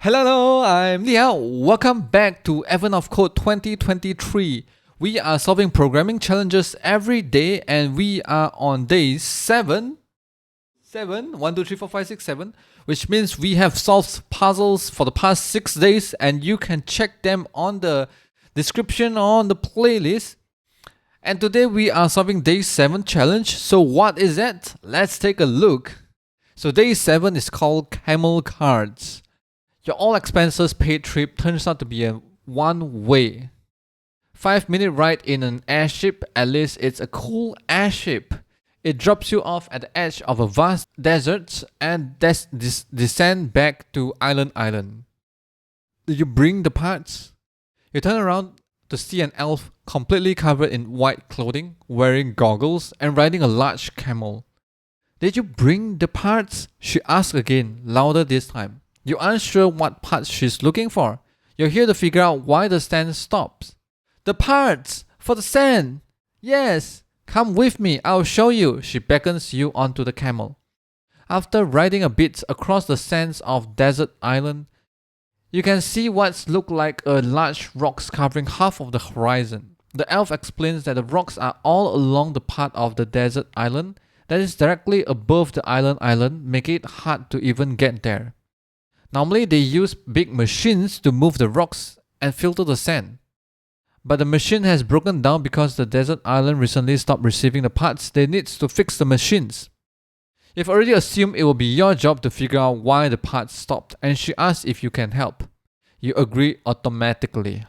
Hello, I'm Liao. Welcome back to Evan of Code 2023. We are solving programming challenges every day and we are on day 7. 1, 2, 3, 4, 5, 6, 7, which means we have solved puzzles for the past 6 days and you can check them on the description on the playlist. And today we are solving day 7 challenge. So what is that? Let's take a look. So day 7 is called Camel Cards. Your all expenses paid trip turns out to be a one-way 5-minute ride in an airship. At least it's a cool airship. It drops you off at the edge of a vast desert and descend back to Island. Do you bring the parts? You turn around to see an elf completely covered in white clothing, wearing goggles and riding a large camel. Did you bring the parts? She asked again, louder this time. You aren't sure what parts she's looking for. You're here to figure out why the sand stops. The parts! For the sand! Yes! Come with me, I'll show you. She beckons you onto the camel. After riding a bit across the sands of Desert Island, you can see what look like a large rocks covering half of the horizon. The elf explains that the rocks are all along the part of the desert island that is directly above the island, making it hard to even get there. Normally, they use big machines to move the rocks and filter the sand. But the machine has broken down because the desert island recently stopped receiving the parts they need to fix the machines. You've already assumed it will be your job to figure out why the parts stopped, and she asks if you can help. You agree automatically.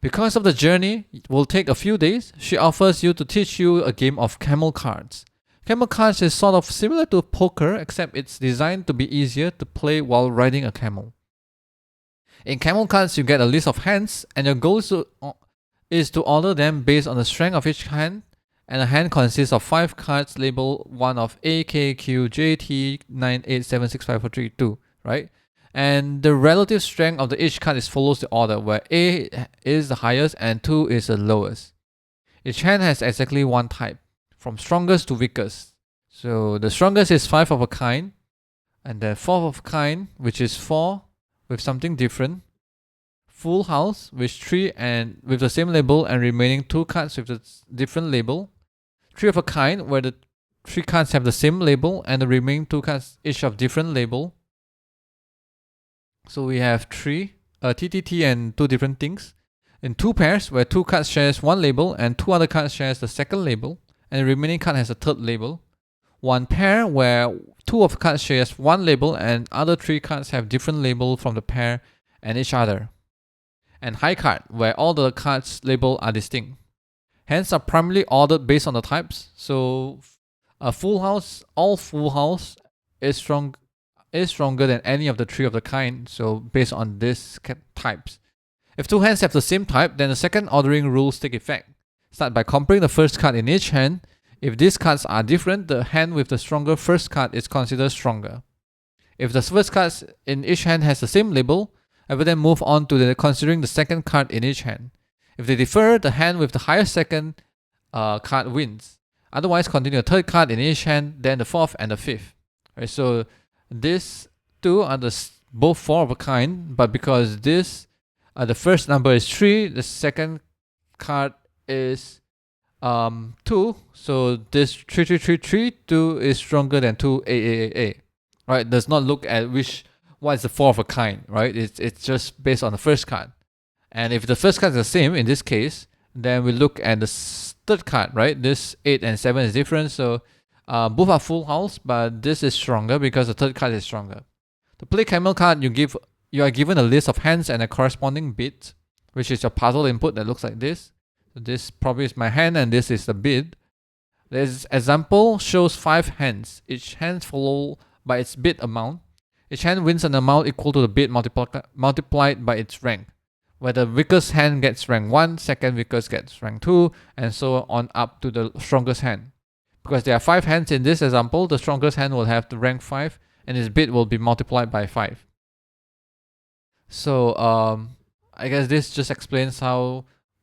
Because of the journey will take a few days, she offers you to teach you a game of camel cards. Camel cards is sort of similar to poker, except it's designed to be easier to play while riding a camel. In camel cards, you get a list of hands, and your goal is to order them based on the strength of each hand, and a hand consists of 5 cards labeled one of A, K, Q, J, T, 9, 8, 7, 6, 5, 4, 3, 2, right? And the relative strength of each card follows the order, where A is the highest and 2 is the lowest. Each hand has exactly one type, from strongest to weakest. So the strongest is 5 of a kind, and the 4 of a kind, which is 4 with something different. Full house, with 3 and with the same label and remaining 2 cards with a different label. 3 of a kind, where the 3 cards have the same label and the remaining 2 cards each have different label. So we have 3 TTT and 2 different things. In 2 pairs, where 2 cards shares 1 label and 2 other cards shares the second label, and the remaining card has a third label. 1 pair, where 2 of cards shares 1 label and other 3 cards have different label from the pair and each other. And high card, where all the cards label are distinct. Hands are primarily ordered based on the types. So a full house, all full house is stronger than any of the 3 of the kind, so based on these types. If 2 hands have the same type, then the second ordering rules take effect. Start by comparing the first card in each hand. If these cards are different, the hand with the stronger first card is considered stronger. If the first card in each hand has the same label, I will then move on to considering the second card in each hand. If they differ, the hand with the highest second card wins. Otherwise, continue the third card in each hand, then the fourth and the fifth. Right, so these two are both 4 of a kind, but because the first number is 3, the second card is 2, so this 2 is stronger than 2. Right? Does not look at what is the 4 of a kind, right? It's just based on the first card. And if the first card is the same in this case, then we look at the third card, right? This 8 and 7 is different, so both are full house, but this is stronger because the third card is stronger. To play camel card, you are given a list of hands and a corresponding bid, which is your puzzle input that looks like this. So this probably is my hand and this is the bid. This example shows 5 hands, each hand followed by its bid amount. Each hand wins an amount equal to the bid multiplied by its rank, where the weakest hand gets rank 1, second weakest gets rank 2, and so on up to the strongest hand. Because there are 5 hands in this example, the strongest hand will have the rank 5, and its bid will be multiplied by 5. So I guess this just explains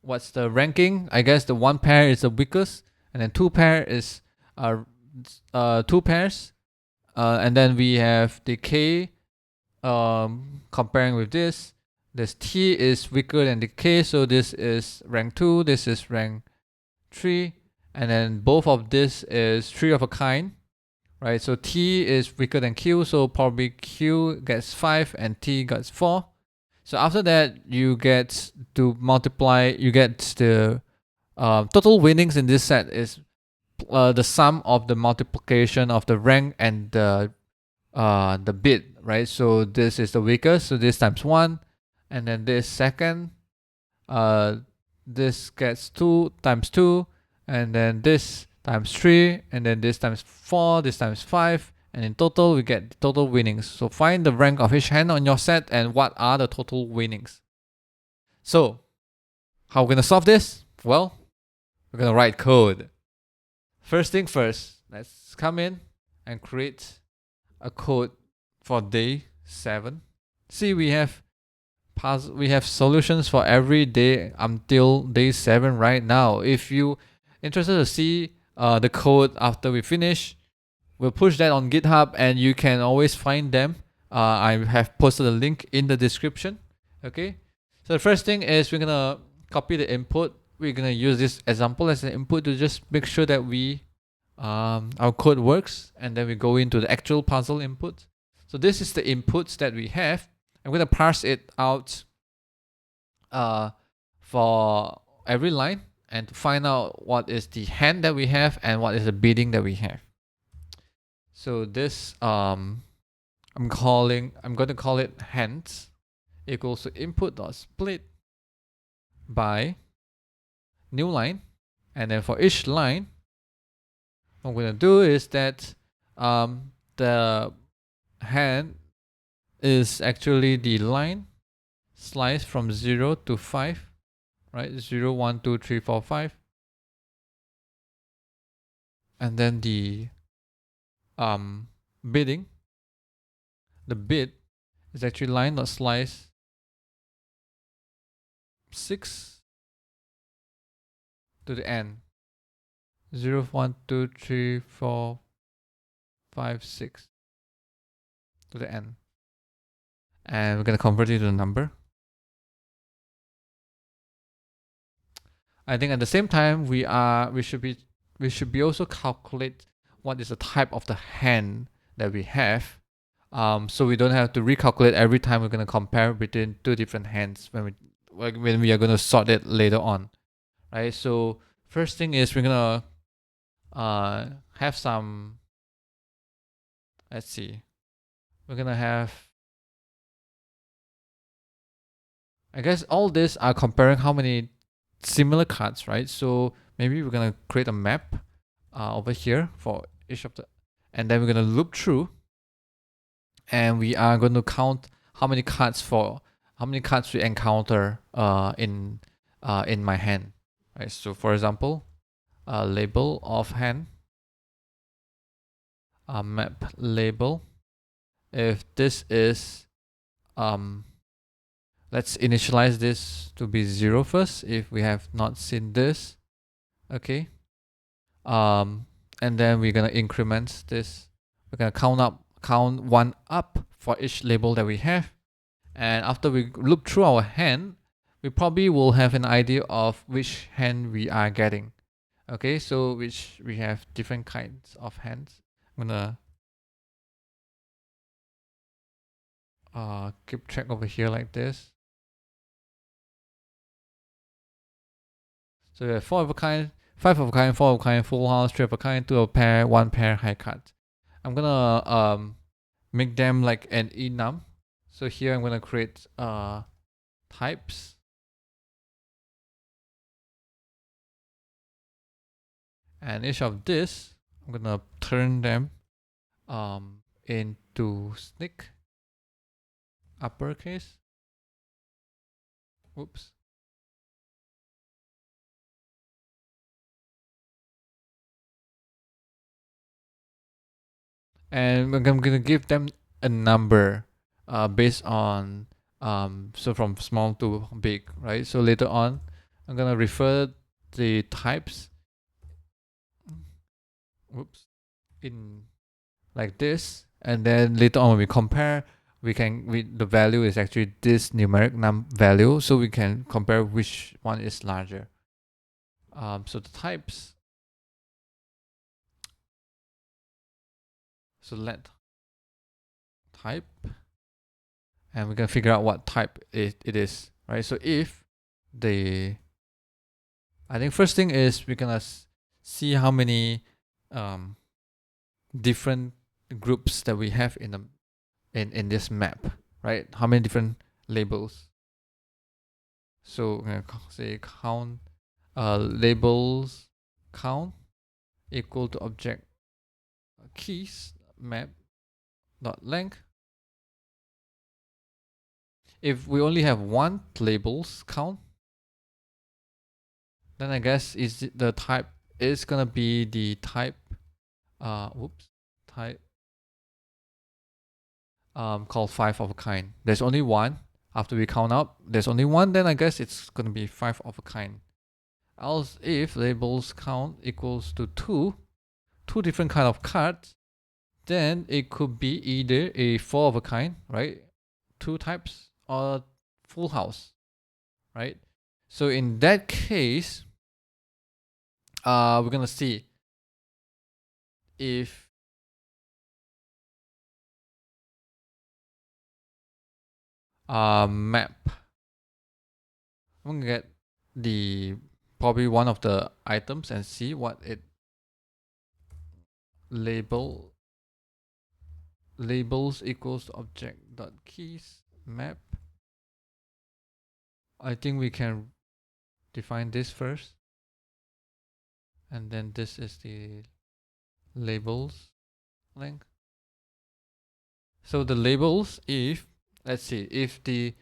what's the ranking. I guess the 1 pair is the weakest, and then 2 pair is 2 pairs, and then we have the K comparing with this T is weaker than the K, so this is rank 2, this is rank 3, and then both of this is 3 of a kind, right? So T is weaker than Q, so probably Q gets 5 and T gets 4. So after that, you get to multiply, you get the total winnings in this set is the sum of the multiplication of the rank and the bit, right? So this is the weakest, so this times 1, and then this second, this gets 2 times 2, and then this times 3, and then this times 4, this times 5, and in total we get the total winnings. So find the rank of each hand on your set and what are the total winnings. So how are we gonna solve this? Well, we're gonna write code. First thing first, let's come in and create a code for day 7. See, we have solutions for every day until day 7 right now. If you interested to see the code after we finish, we'll push that on GitHub and you can always find them. I have posted a link in the description. Okay, so the first thing is we're gonna copy the input. We're gonna use this example as an input to just make sure that we our code works, and then we go into the actual puzzle input. So this is the inputs that we have. I'm going to parse it out for every line and to find out what is the hand that we have and what is the bidding that we have. So this I'm going to call it hands equals to input.split by new line, and then for each line, what I'm going to do is that the hand is actually the line slice from 0 to 5, right? 0, 1, 2, 3, 4, 5. And then the bidding, the bid is actually line dot slice 6 to the end. 0, 1, 2, 3, 4, 5, 6 to the end. And we're going to convert it to a number. I think at the same time we should be also calculate what is the type of the hand that we have, so we don't have to recalculate every time we're going to compare between two different hands when we are going to sort it later on, right? So first thing is we're going to have some, let's see, we're going to have, I guess all this are comparing how many similar cards, right? So maybe we're gonna create a map over here for each of the, and then we're gonna loop through, and we are going to count how many cards we encounter in my hand, right? So for example, label of hand, map label. If this is let's initialize this to be 0 first if we have not seen this. Okay. And then we're gonna increment this. We're gonna count 1 up for each label that we have. And after we look through our hand, we probably will have an idea of which hand we are getting. Okay, so which we have different kinds of hands. I'm gonna keep track over here like this. So we have 4 of a kind, 5 of a kind, 4 of a kind, full house, 3 of a kind, 2 of a pair, 1 pair, high cut. I'm gonna make them like an enum. So here I'm gonna create types. And each of this, I'm gonna turn them into snick uppercase. Oops. And I'm gonna give them a number based on so from small to big, right? So later on, I'm gonna refer the types, in like this, and then later on when we compare, the value is actually this numeric value, so we can compare which one is larger. So the types, so let type, and we can figure out what type it is, right? So if I think first thing is we're gonna see how many different groups that we have in this map, right? How many different labels? So we're gonna say count labels count equal to object keys map dot length. If we only have one labels count, then I guess the type is gonna be the type type called 5 of a kind. There's only one. After we count up, there's only one, then I guess it's gonna be 5 of a kind. Else if labels count equals to two different kind of cards, then it could be either a 4 of a kind, right? 2 types, or full house, right? So in that case, we're gonna see if map. I'm gonna get probably one of the items and see what it labels equals to object dot keys map. I think we can define this first, and then this is the labels length. So the labels, if let's see, if the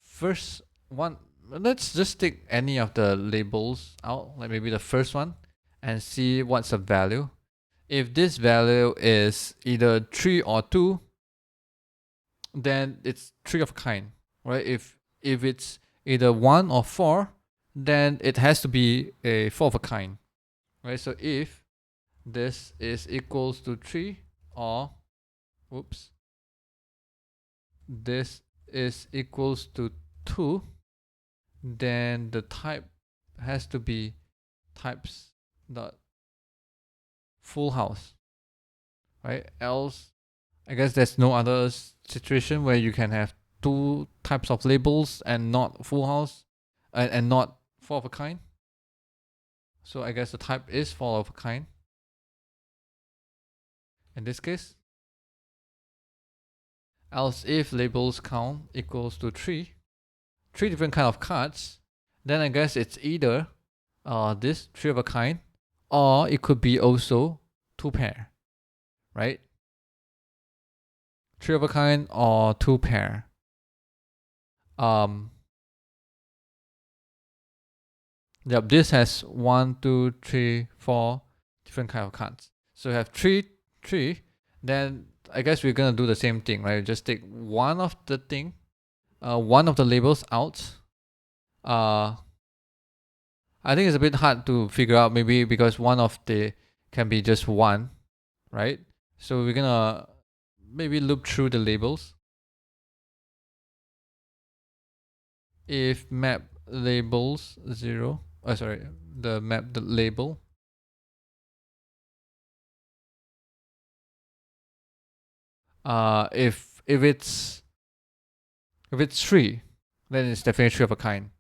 first one, let's just take any of the labels out, like maybe the first one, and see what's the value. If this value is either 3 or 2, then it's 3 of a kind, right? If it's either 1 or 4, then it has to be a 4 of a kind, right? So if this is equals to 3, or this is equals to 2, then the type has to be types dot full house, right? Else, I guess there's no other situation where you can have 2 types of labels and not full house, and not 4 of a kind. So I guess the type is 4 of a kind in this case. Else if labels count equals to 3 different kind of cards, then I guess it's either this 3 of a kind, or it could be also 2 pair, right? 3 of a kind or 2 pair. Yep, this has 1, 2, 3, 4 different kind of cards. So we have 3, then I guess we're gonna do the same thing, right? Just take one of the labels out. I think it's a bit hard to figure out, maybe because one of the can be just 1, right? So we're gonna maybe loop through the labels. If map labels 0, the label. If it's 3, then it's definitely 3 of a kind.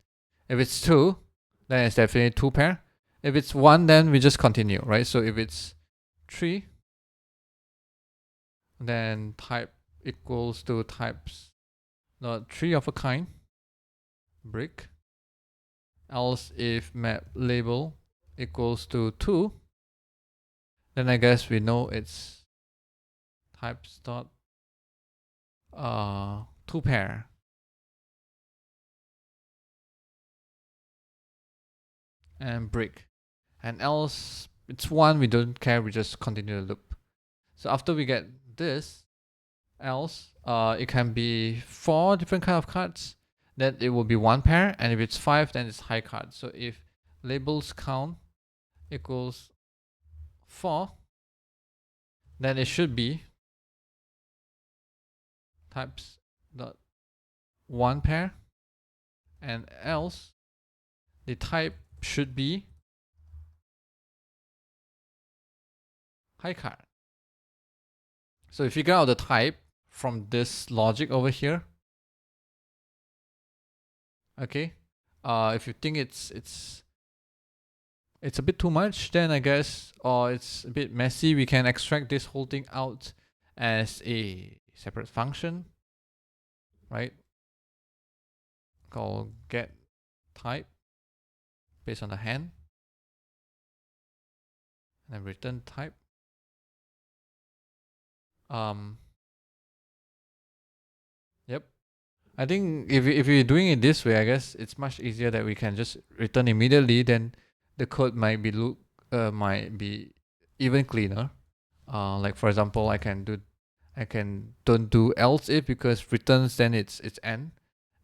If it's 2, then it's definitely 2 pair. If it's 1, then we just continue, right? So if it's 3, then type equals to types not 3 of a kind brick. Else if map label equals to 2, then I guess we know it's types dot 2 pair. And brick. And else it's 1, we don't care, we just continue the loop. So after we get this, else it can be 4 different kind of cards, then it will be 1 pair, and if it's 5, then it's high card. So if labels count equals 4, then it should be types dot one pair, and else the type should be high card. So if you figure out the type from this logic over here, okay, if you think it's a bit too much, then I guess, or it's a bit messy, we can extract this whole thing out as a separate function, right? Called get type based on the hand, and then return type. Yep. I think if you're doing it this way, I guess it's much easier that we can just return immediately. Then the code might be even cleaner. Like for example, I can don't do else if, because returns then it's n,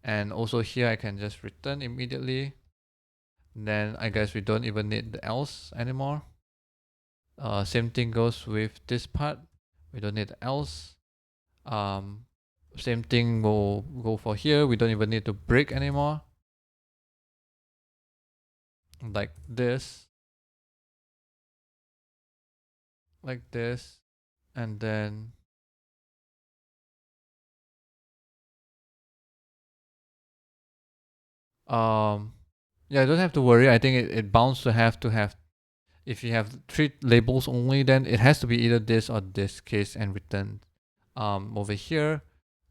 and also here I can just return immediately. Then I guess we don't even need the else anymore. Same thing goes with this part. We don't need the else. Same thing will go for here. We don't even need to break anymore. Like this. Like this. And then yeah, don't have to worry. I think it bounds to have if you have 3 labels only, then it has to be either this or this case and return over here.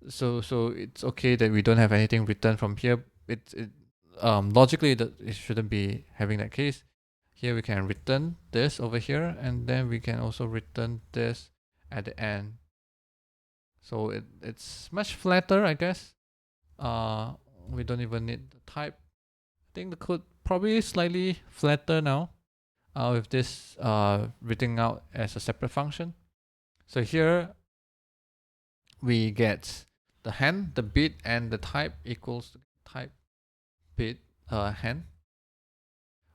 So it's okay that we don't have anything returned from here. Logically it shouldn't be having that case. Here we can return this over here, and then we can also return this at the end. So it's much flatter, I guess. We don't even need the type. I think the code probably is slightly flatter now, with this written out as a separate function. So here we get the hand, the bit, and the type equals type bit hand.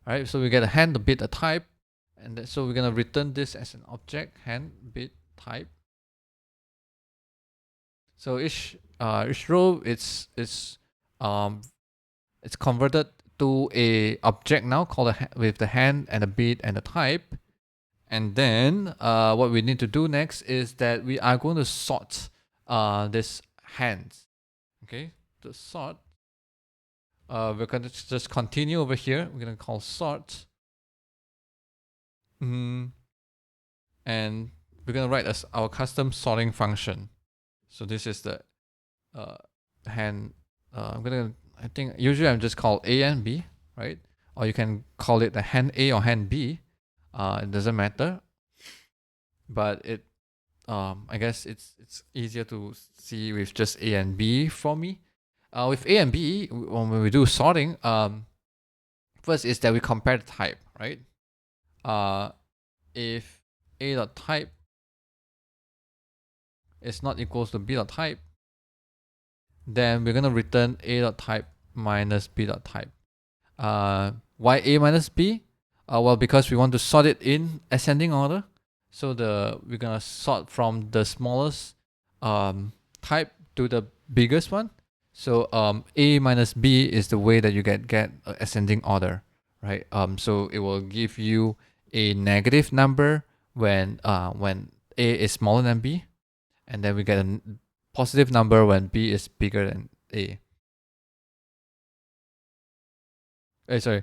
Alright, so we get a hand, the bit, a type, and so we're gonna return this as an object, hand, bit, type. So each row it's converted to a object now called with the hand and the bit and the type. And then what we need to do next is that we are going to sort this hands. Okay, to sort, we're going to just continue over here. We're going to call sort. And we're going to write as our custom sorting function. So this is the hand. I think usually I'm just called A and B, right? Or you can call it a hand A or hand B. It doesn't matter. But I guess it's easier to see with just A and B for me. With A and B, when we do sorting, first is that we compare the type, right? If A dot type is not equals to B dot type, then we're gonna return A dot type minus B dot type. Why A minus B? Well, because we want to sort it in ascending order. So we're gonna sort from the smallest type to the biggest one. So A minus B is the way that you get ascending order, right? So it will give you a negative number when A is smaller than B, and then we get a positive number when B is bigger than A. Sorry.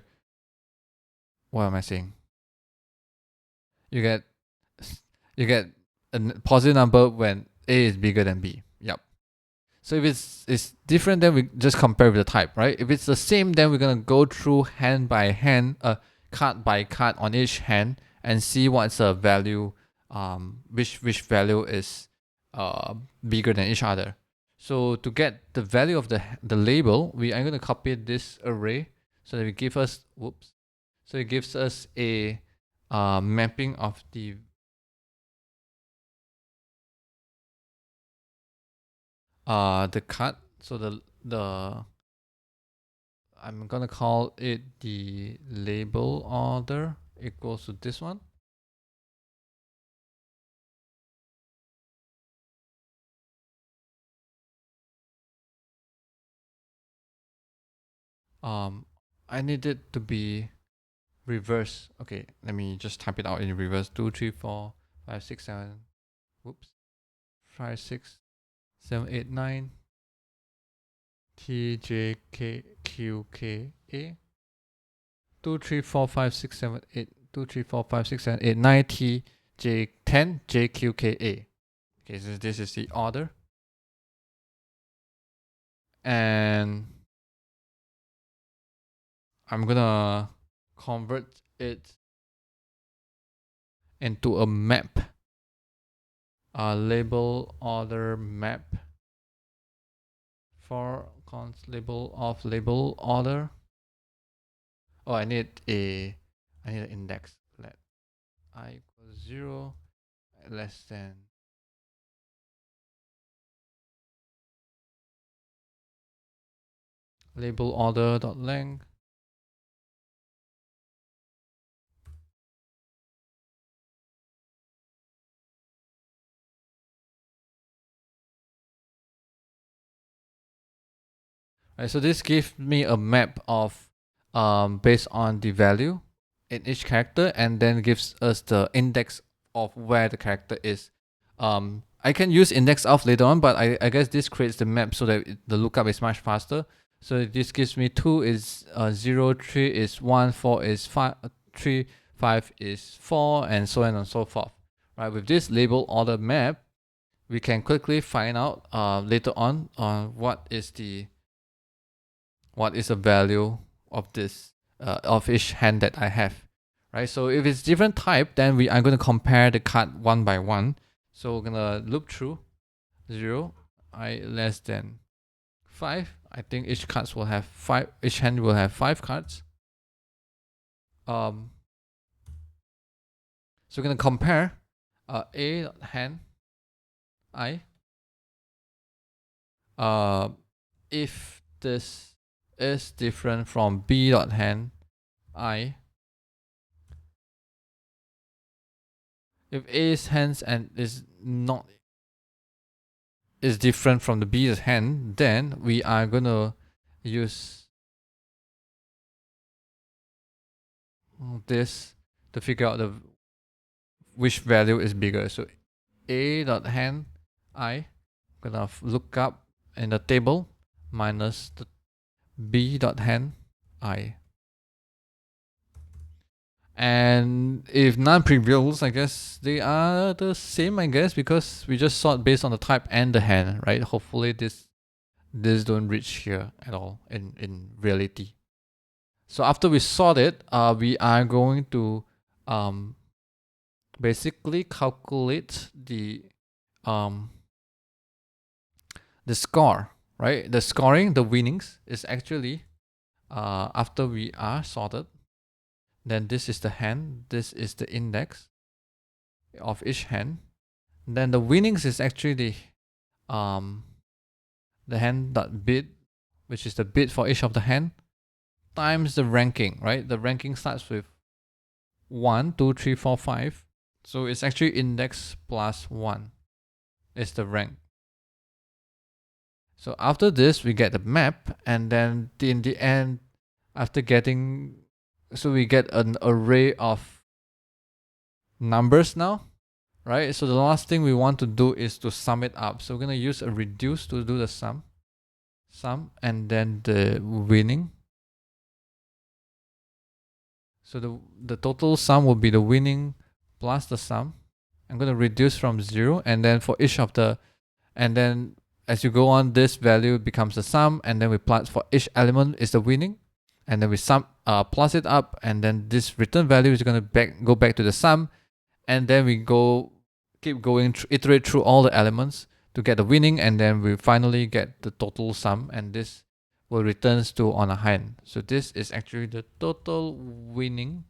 What am I saying? You get a positive number when A is bigger than B. Yep. So if it's different, then we just compare with the type, right? If it's the same, then we're gonna go through hand by hand, card by card on each hand, and see what's the value, which value is bigger than each other. So to get the value of the label, we are gonna copy this array so that it gives us So it gives us a mapping of the card. So the I'm gonna call it the label order equals to this one. I need it to be reverse. Okay, let me just type it out in reverse. 2, 3, 4, 5, 6, 7. Whoops. 5, 6, 7, 8, 9. T, J, K, Q, K, A. 2, 3, 4, 5, 6, 7, 8. 2, 3, 4, 5, 6, 7, 8, 9. T, J, 10, J, Q, K, A. Okay, so this is the order. And I'm gonna convert it into a map. A label order map for const label of label order. Oh, I need an index. Let I equals 0 less than label order dot length. Right, so this gives me a map of based on the value in each character, and then gives us the index of where the character is. I can use index of later on, but I guess this creates the map so that the lookup is much faster. So this gives me 2 is 0, 3 is 1, 4 is 5, 3, 5 is 4, and so on and so forth. Right, with this label order map, we can quickly find out later on what is the value of this of each hand that I have, right? So if it's different type, then we are going to compare the card one by one. So we're gonna loop through 0, I less than 5. I think each cards will have 5. Each hand will have 5 cards. So we're gonna compare A hand I. If this is different from B dot hand I. If A's hands and is different from the B's hand, then we are gonna use this to figure out which value is bigger. So A dot hand I, gonna look up in the table minus the B dot hand I. And if none prevails, I guess they are the same, I guess, because we just sort based on the type and the hand, right? Hopefully this don't reach here at all in reality. So after we sort it, we are going to basically calculate the score, right? The scoring, the winnings is actually after we are sorted. Then this is the hand, this is the index of each hand. Then the winnings is actually the hand dot bid, which is the bid for each of the hand, times the ranking, right? The ranking starts with 1, 2, 3, 4, 5. So it's actually index plus 1 is the rank. So after this, we get the map, and then in the end, after getting, so we get an array of numbers now, right? So the last thing we want to do is to sum it up. So we're gonna use a reduce to do the sum, and then the winning. So the total sum will be the winning plus the sum. I'm gonna reduce from 0, and then for each of the, and then as you go on, this value becomes the sum, and then we plot for each element is the winning, and then we sum plus it up, and then this return value is gonna go back to the sum, and then we keep going iterate through all the elements to get the winning, and then we finally get the total sum, and this will returns to on a hand. So this is actually the total winning,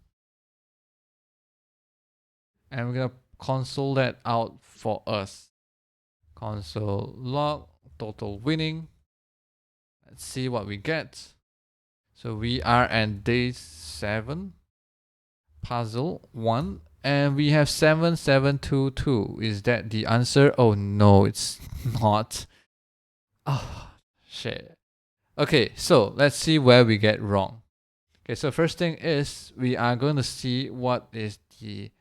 and we're gonna console that out for us. Console log total winning. Let's see what we get. So we are at day 7, puzzle 1, and we have 7722. Is that the answer? Oh no, it's not. Oh shit. Okay, so let's see where we get wrong. Okay, so first thing is we are going to see what is the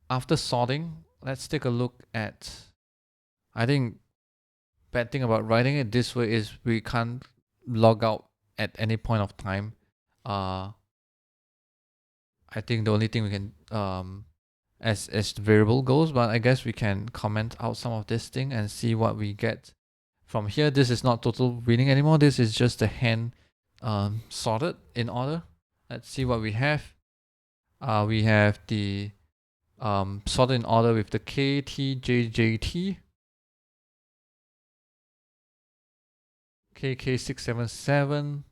after sorting. Let's take a look at, I think bad thing about writing it this way is we can't log out at any point of time. I think the only thing we can as the variable goes, but I guess we can comment out some of this thing and see what we get from here. This is not total winning anymore. This is just the hand sorted in order. Let's see what we have. We have the sorted in order with the K, T, J, J, T. KK677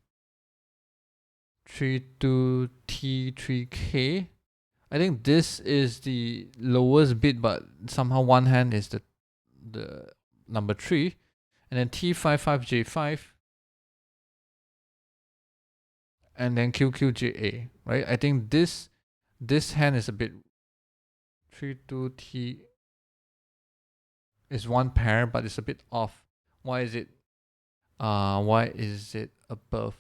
32 T3K. I think this is the lowest bit, but somehow one hand is the number 3. And then T55J5. And then QQJA, right? I think this hand is a bit 32T is one pair, but it's a bit off. Why is it above?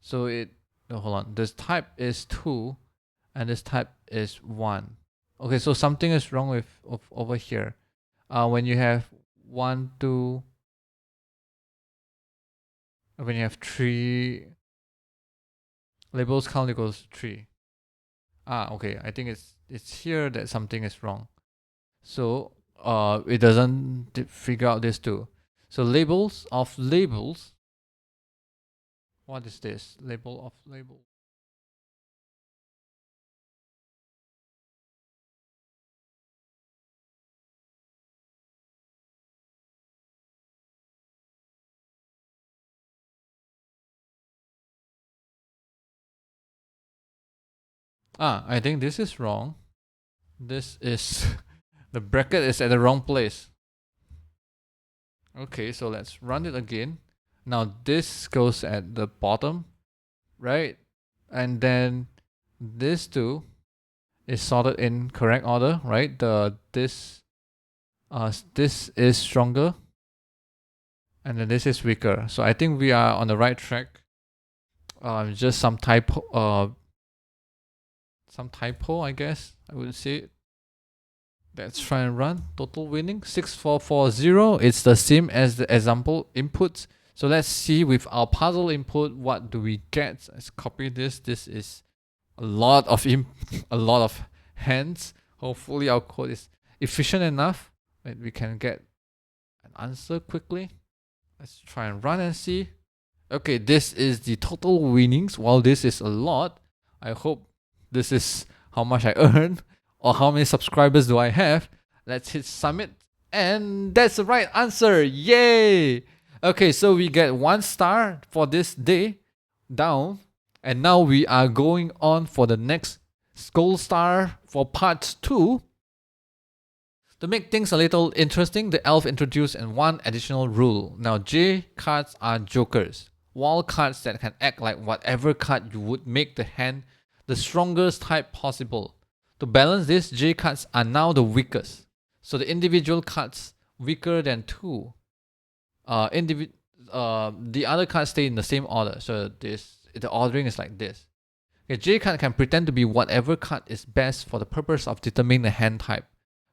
So it hold on. This type is 2 and this type is 1. Okay, so something is wrong with over here. When you have 1, 2, when you have 3 labels count equals 3. Okay, I think it's here that something is wrong. So it doesn't figure out this too. So labels of labels. What is this? Label of label. I think this is wrong. This is the bracket is at the wrong place. Okay, so let's run it again. Now this goes at the bottom, right? And then this too is sorted in correct order, right? This is stronger, and then this is weaker. So I think we are on the right track. Just some typo, I guess I would say. Let's try and run. Total winning 6440. It's the same as the example inputs. So let's see with our puzzle input, what do we get? Let's copy this. This is a lot of a lot of hands. Hopefully our code is efficient enough that we can get an answer quickly. Let's try and run and see. Okay, this is the total winnings. While this is a lot, I hope this is how much I earned or how many subscribers do I have. Let's hit submit, and that's the right answer. Yay! Okay, so we get 1 star for this day down, and now we are going on for the next gold star for part 2. To make things a little interesting, the elf introduced in one additional rule. Now J cards are jokers, wild cards that can act like whatever card you would make the hand the strongest type possible. To balance this, J cards are now the weakest. So the individual cards weaker than 2. The other cards stay in the same order. So the ordering is like this. Okay, J card can pretend to be whatever card is best for the purpose of determining the hand type.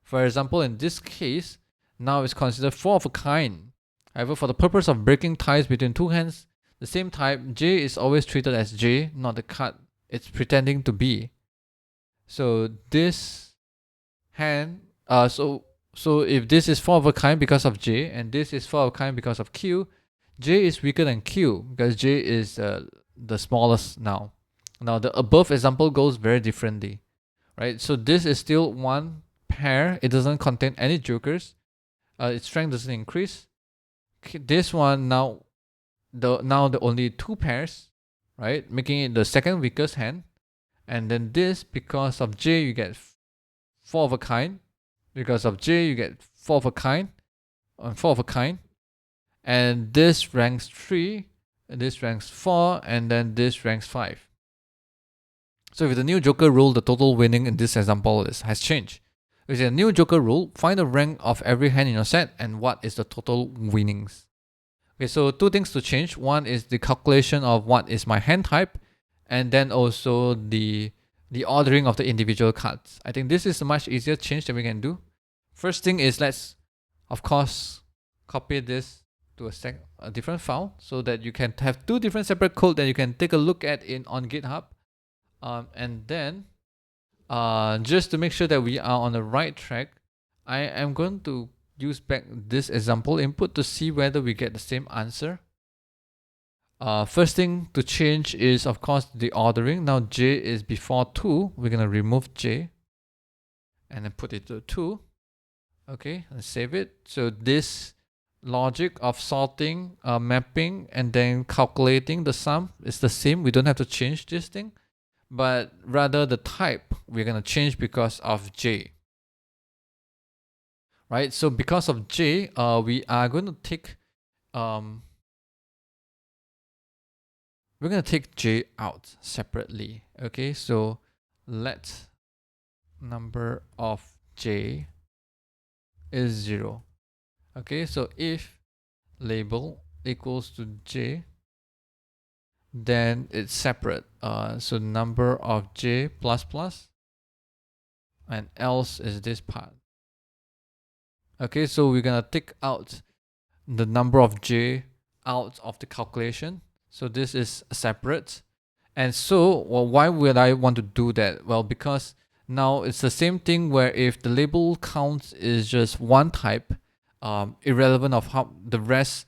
For example, in this case, now it's considered 4 of a kind. However, for the purpose of breaking ties between 2 hands, the same type, J is always treated as J, not the card it's pretending to be. So this hand, so if this is 4 of a kind because of J, and this is 4 of a kind because of Q, J is weaker than Q because J is the smallest now. Now the above example goes very differently, right? So this is still one pair. It doesn't contain any jokers. Its strength doesn't increase. This one now the only 2 pairs, right? Making it the second weakest hand. And then this, because of J, you get 4 of a kind. Because of J, you get 4 of a kind. 4 of a kind. And this ranks 3. And this ranks 4. And then this ranks 5. So with the new Joker rule, the total winning in this example has changed. which is a new Joker rule. Find the rank of every hand in your set and what is the total winnings. Okay, so two things to change. One is the calculation of what is my hand type, and then also the ordering of the individual cards. I think this is a much easier change that we can do. First thing is, let's of course copy this to a different file so that you can have two different separate code that you can take a look at on GitHub. And then just to make sure that we are on the right track, I am going to use back this example input to see whether we get the same answer. First thing to change is, of course, the ordering. Now J is before 2. We're going to remove J and then put it to 2. Okay, and save it. So this logic of sorting, mapping, and then calculating the sum is the same. We don't have to change this thing, but rather the type we're going to change because of J. Right, so because of J, we are going to take J out separately. Okay, so let number of J is 0. Okay, so if label equals to J, then it's separate. So number of J plus plus, and else is this part. Okay, so we're gonna take out the number of J out of the calculation. So this is separate. And so, well, why would I want to do that? Well, because now it's the same thing where if the label count is just one type, irrelevant of how the rest,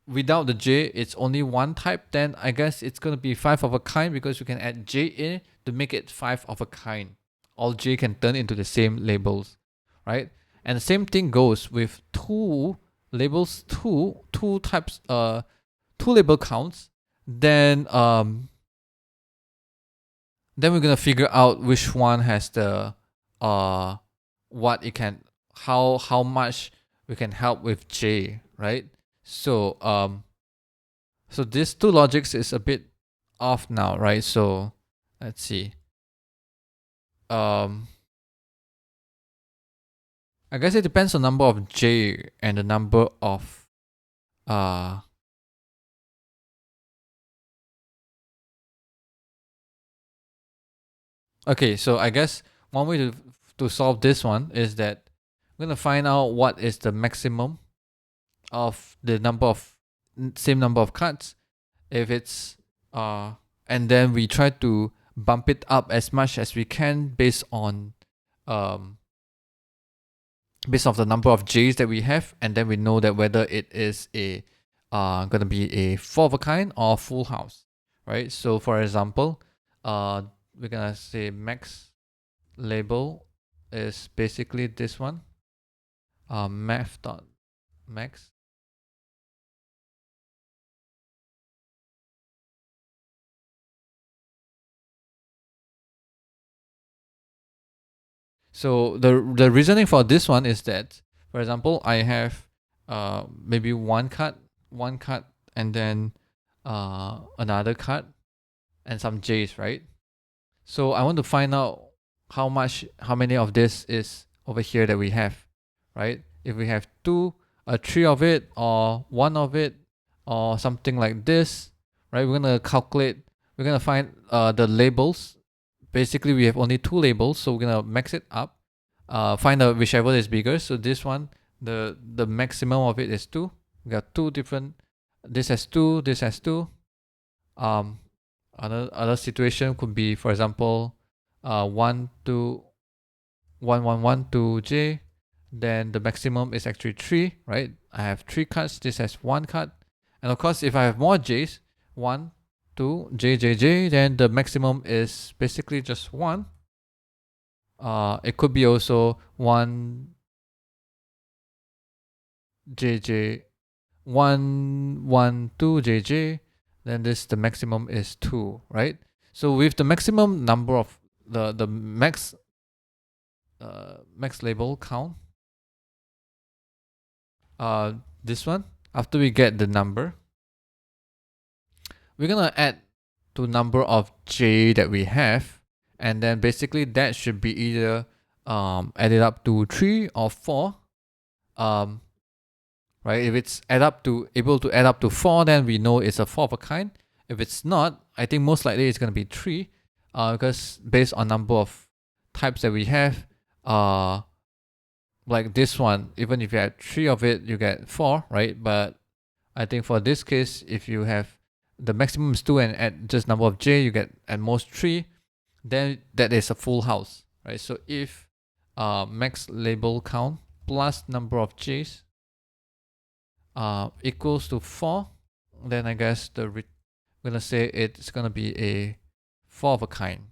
without the J, it's only one type, then I guess it's going to be 5 of a kind because you can add J in to make it 5 of a kind. All J can turn into the same labels, right? And the same thing goes with two labels, two types, two label counts. Then we're gonna figure out which one has the what it can, how much we can help with J, right? So so these two logics is a bit off now, right? So let's see. I guess it depends on number of J and the number of okay, so I guess one way to solve this one is that we're gonna find out what is the maximum of the same number of cards. If it's and then we try to bump it up as much as we can based on the number of J's that we have, and then we know that whether it is a gonna be a 4 of a kind or full house, right? So for example, we're gonna say max label is basically this one, math.max. So the reasoning for this one is that, for example, I have maybe one card, and then another card and some J's, right? So I want to find out how many of this is over here that we have, right? If we have 2, 3 of it, or 1 of it, or something like this, right? We're gonna calculate. We're gonna find the labels. Basically, we have only 2 labels, so we're gonna max it up. Find out whichever is bigger. So this one, the maximum of it is 2. We got 2 different. This has 2. This has 2. Other situation could be, for example, 1 to 1 1 1 to J. Then the maximum is actually 3, right? I have 3 cards. This has 1 card, and of course, if I have more J's, 1, 2, J J J, then the maximum is basically just 1. It could be also 1 J J, 1 1 2 J J. Then the maximum is 2, right? So with the maximum number of the max label count, this one, after we get the number, we're gonna add to number of J that we have, and then basically that should be either add it up to 3 or 4. Right? If it's able to add up to 4, then we know it's a 4 of a kind. If it's not, I think most likely it's going to be 3, because based on number of types that we have, like this one, even if you have 3 of it, you get 4, right? But I think for this case, if you have the maximum is 2 and add just number of j, you get at most 3, then that is a full house, right? So if max label count plus number of j's equals to 4, then I guess we're gonna say it's gonna be a 4 of a kind.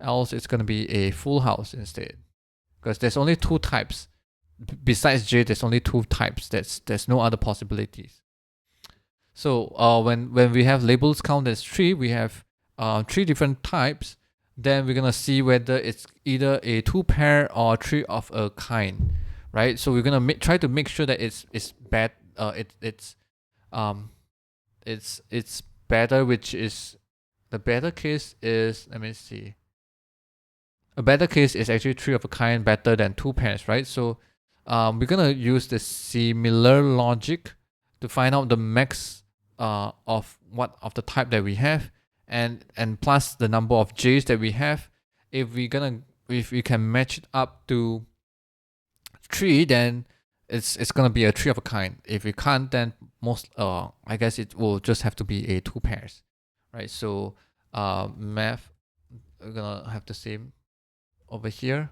Else it's gonna be a full house instead, because there's only 2 types. Besides j, there's only 2 types. There's no other possibilities. So when we have labels count as 3, we have 3 different types. Then we're gonna see whether it's either a 2 pair or 3 of a kind, right? So we're gonna try to make sure that it's bad. It's better, which is the better case is, let me see. A better case is actually 3 of a kind better than 2 pairs, right? So we're gonna use the similar logic to find out the max of the type that we have, and plus the number of j's that we have. If we can match it up to 3, then it's gonna be a 3 of a kind. If we can't, then most I guess it will just have to be a 2 pairs, right? So math, we're gonna have the same over here,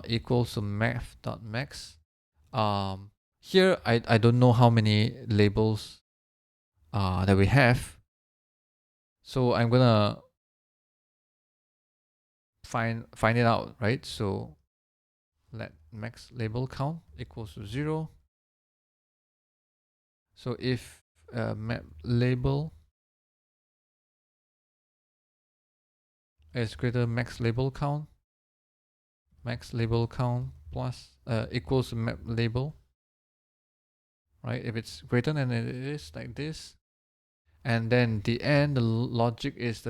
equals to math.max. Here I don't know how many labels that we have, so I'm gonna find it out, right? So let max label count equals to 0. So if map label is greater than max label count plus equals to map label, right? If it's greater than it is like this, and then the end, the logic is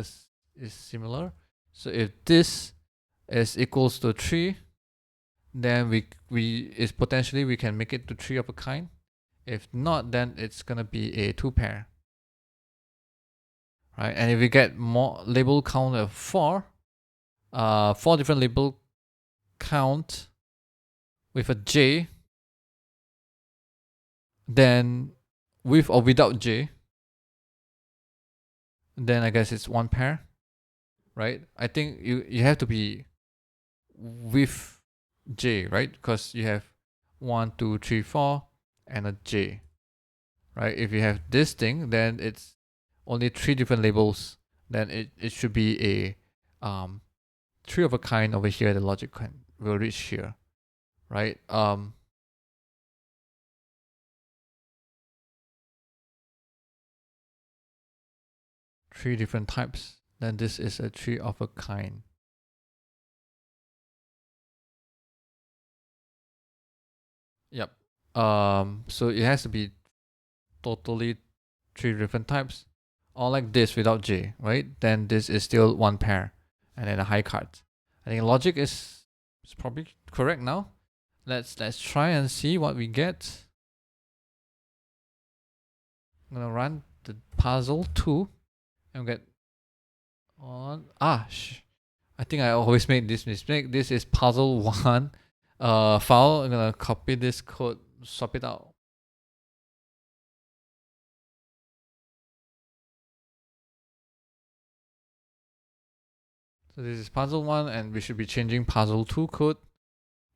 similar. So if this is equals to 3, then potentially we can make it to 3 of a kind. If not, then it's gonna be a 2 pair, right? And if we get more label count of 4, 4 different label count with a j, then with or without j, then I guess it's 1 pair, right? I think you have to be with j, right? Because you have 1, 2, 3, 4 and a j, right? If you have this thing, then it's only 3 different labels, then it should be a 3 of a kind over here. The logic will reach here, right? 3 different types, then this is a 3 of a kind. Yep. So it has to be totally 3 different types, or like this without j, right? Then this is still 1 pair, and then a high card. I think logic is probably correct now. Let's try and see what we get. I'm gonna run the puzzle 2 and get on. I think I always make this mistake. This is puzzle 1 file. I'm gonna copy this code, swap it out. So this is puzzle 1, and we should be changing puzzle 2 code.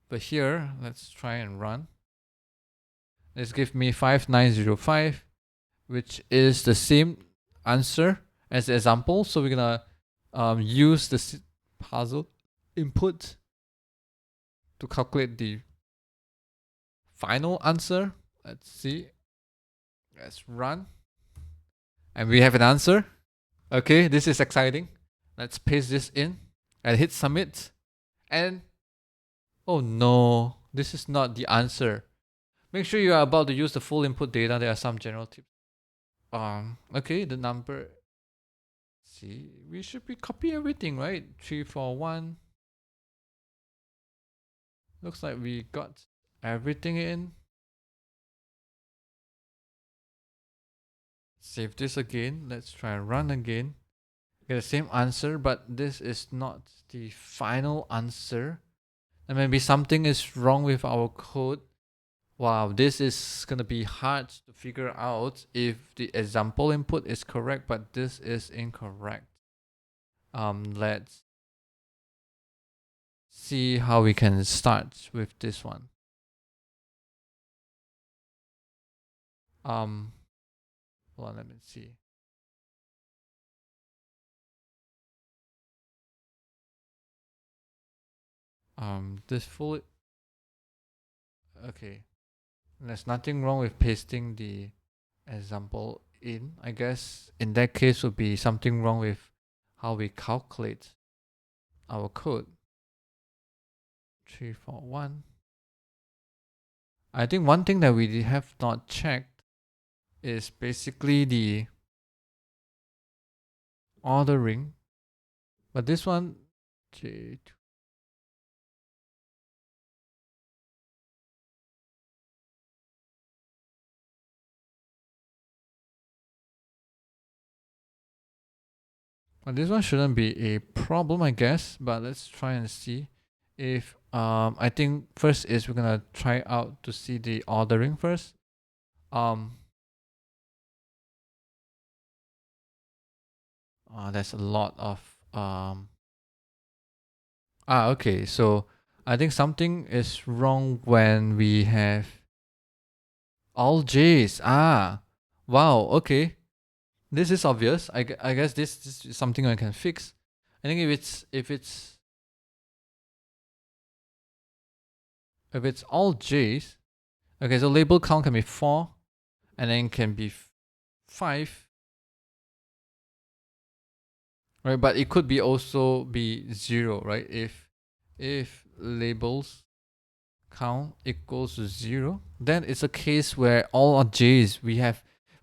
But here, let's try and run. This gives me 5905, which is the same answer as the example. So we're gonna use the puzzle input to calculate the final answer. Let's see. Let's run. And we have an answer. Okay, this is exciting. Let's paste this in and hit submit. And oh no, this is not the answer. Make sure you are about to use the full input data. There are some general tips. Okay, the number. See, we should be copying everything, right? 341. Looks like we got everything in. Save this again. Let's try and run again. Get the same answer, but this is not the final answer. And maybe something is wrong with our code. Wow, this is gonna be hard to figure out if the example input is correct, but this is incorrect. Let's see how we can start with this one. Hold on, let me see. This full. Okay, there's nothing wrong with pasting the example in. I guess in that case would be something wrong with how we calculate our code. 341. I think one thing that we have not checked is basically the ordering, but this one, well, this one shouldn't be a problem, I guess, but let's try and see if I think first is we're gonna try out to see the ordering first. There's a lot of okay, so I think something is wrong when we have all J's. Wow, okay. This is obvious. I guess this is something I can fix. I think if it's all J's, okay, so label count can be 4 and then can be 5. Right, but it could be also be 0, right? If labels count equals to 0, then it's a case where all are J's. We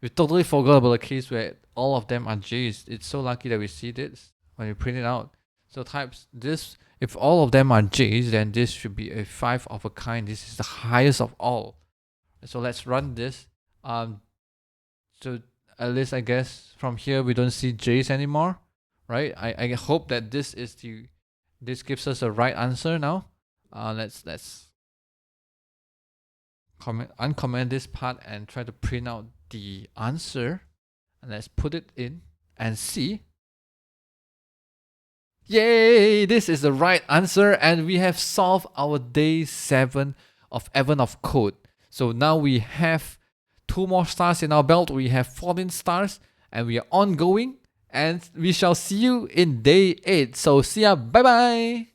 totally forgot about the case where all of them are J's. It's so lucky that we see this when we print it out. So types this, if all of them are J's, then this should be a 5 of a kind. This is the highest of all. So let's run this. So at least I guess from here we don't see J's anymore, right? I hope that this gives us the right answer now. Let's uncomment this part and try to print out the answer, and let's put it in and see. Yay, this is the right answer, and we have solved our day 7 of Heaven of Code. So now we have 2 more stars in our belt. We have 14 stars and we are ongoing, and we shall see you in day 8. So see ya, bye bye.